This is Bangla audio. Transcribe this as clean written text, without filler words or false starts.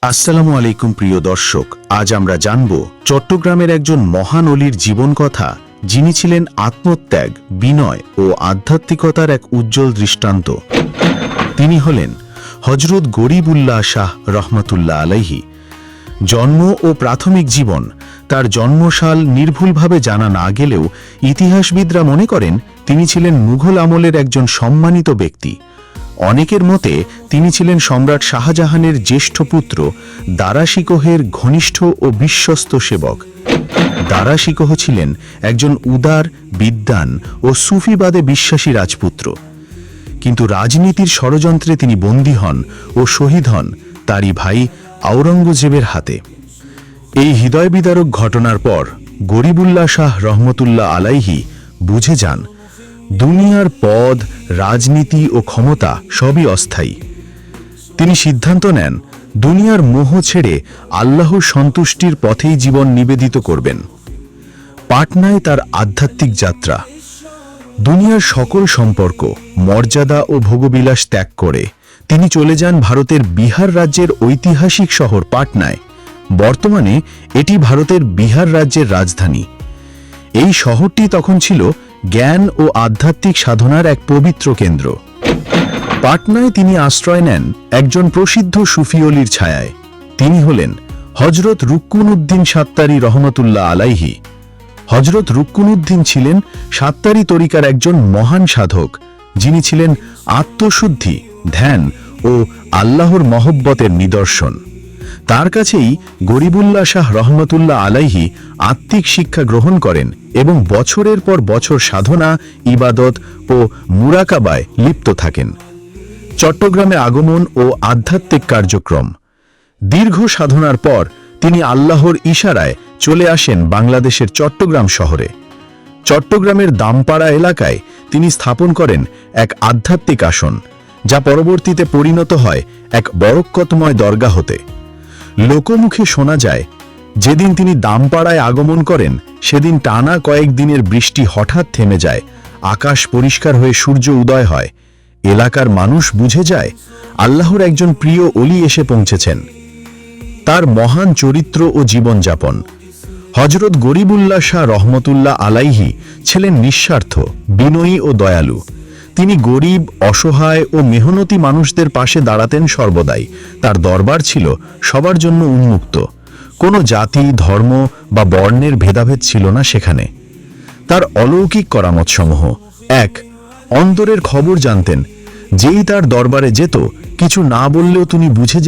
আসসালামু আলাইকুম প্রিয় দর্শক, আজ আমরা জানব চট্টগ্রামের একজন মহান অলির জীবন কথা, যিনি ছিলেন আত্মত্যাগ, বিনয় ও আধ্যাত্মিকতার এক উজ্জ্বল দৃষ্টান্ত। তিনি হলেন হযরত গরিবুল্লাহ শাহ রহমতুল্লাহ আলাইহি। জন্ম ও প্রাথমিক জীবন, তার জন্মসাল নির্ভুলভাবে জানা না গেলেও ইতিহাসবিদরা মনে করেন তিনি ছিলেন মুঘল আমলের একজন সম্মানিত ব্যক্তি। অনেকের মতে তিনি ছিলেন সম্রাট শাহজাহানের জ্যেষ্ঠ পুত্র দারা শিকোহের ঘনিষ্ঠ ও বিশ্বস্ত সেবক। দারা শিকোহ ছিলেন একজন উদার, বিদ্বান ও সুফিবাদে বিশ্বাসী রাজপুত্র, কিন্তু রাজনীতির ষড়যন্ত্রে তিনি বন্দী হন ও শহীদ হন তারই ভাই আওরঙ্গজেবের হাতে। এই হৃদয়বিদারক ঘটনার পর গরিবুল্লাহ শাহ রহমতুল্লাহ আলাইহি বুঝে যান দুনিয়ার পদ, রাজনীতি ও ক্ষমতা সবই অস্থায়ী। তিনি সিদ্ধান্ত নেন দুনিয়ার মোহ ছেড়ে আল্লাহর সন্তুষ্টির পথেই জীবন নিবেদিত করবেন। পাটনায় তার আধ্যাত্মিক যাত্রা। দুনিয়ার সকল সম্পর্ক, মর্যাদা ও ভোগবিলাস ত্যাগ করে তিনি চলে যান ভারতের বিহার রাজ্যের ঐতিহাসিক শহর পাটনায়। বর্তমানে এটি ভারতের বিহার রাজ্যের রাজধানী। এই শহরটি তখন ছিল জ্ঞান ও আধ্যাত্মিক সাধনার এক পবিত্র কেন্দ্র। পাটনায় তিনি আশ্রয় নেন একজন প্রসিদ্ধ সুফি অলির ছায়ায়। তিনি হলেন হযরত রুকনুদ্দিন সাত্তারি রহমতুল্লাহ আলাইহি। হযরত রুকনুদ্দিন ছিলেন সাত্তারি তরিকার একজন মহান সাধক, যিনি ছিলেন আত্মশুদ্ধি, ধ্যান ও আল্লাহর মহব্বতের নিদর্শন। তার কাছেই গরিবুল্লাহ শাহ রহমতুল্লাহ আলাইহি আত্মিক শিক্ষা গ্রহণ করেন এবং বছরের পর বছর সাধনা, ইবাদত ও মুরাকাবায় লিপ্ত থাকেন। চট্টগ্রামে আগমন ও আধ্যাত্মিক কার্যক্রম। দীর্ঘ সাধনার পর তিনি আল্লাহর ইশারায় চলে আসেন বাংলাদেশের চট্টগ্রাম শহরে। চট্টগ্রামের দামপাড়া এলাকায় তিনি স্থাপন করেন এক আধ্যাত্মিক আসন, যা পরবর্তীতে পরিণত হয় এক বরকতময় দরগাহতে। লোকমুখে শোনা যায়, যেদিন তিনি দামপাড়ায় আগমন করেন সেদিন টানা কয়েকদিনের বৃষ্টি হঠাৎ থেমে যায়, আকাশ পরিষ্কার হয়ে সূর্য উদয় হয়। এলাকার মানুষ বুঝে যায় আল্লাহর একজন প্রিয় অলি এসে পৌঁছেছেন। তার মহান চরিত্র ও জীবনযাপন। হযরত গরিবুল্লাহ শাহ রহমতুল্লাহ আলাইহি ছিলেন নিঃস্বার্থ, বিনয়ী ও দয়ালু। তিনি গরিব, অসহায় ও মেহনতি মানুষদের পাশে দাঁড়াতেন সর্বদাই। তার দরবার ছিল সবার জন্য উন্মুক্ত। কোনো জাতি, ধর্ম বা বর্ণের ভেদাভেদ ছিল না সেখানে। তার অলৌকিক করামতসমূহ: ১. অন্তরের খবর জানতেন। যেই তার দরবারে যেত, কিছু না বললেও তিনি বুঝে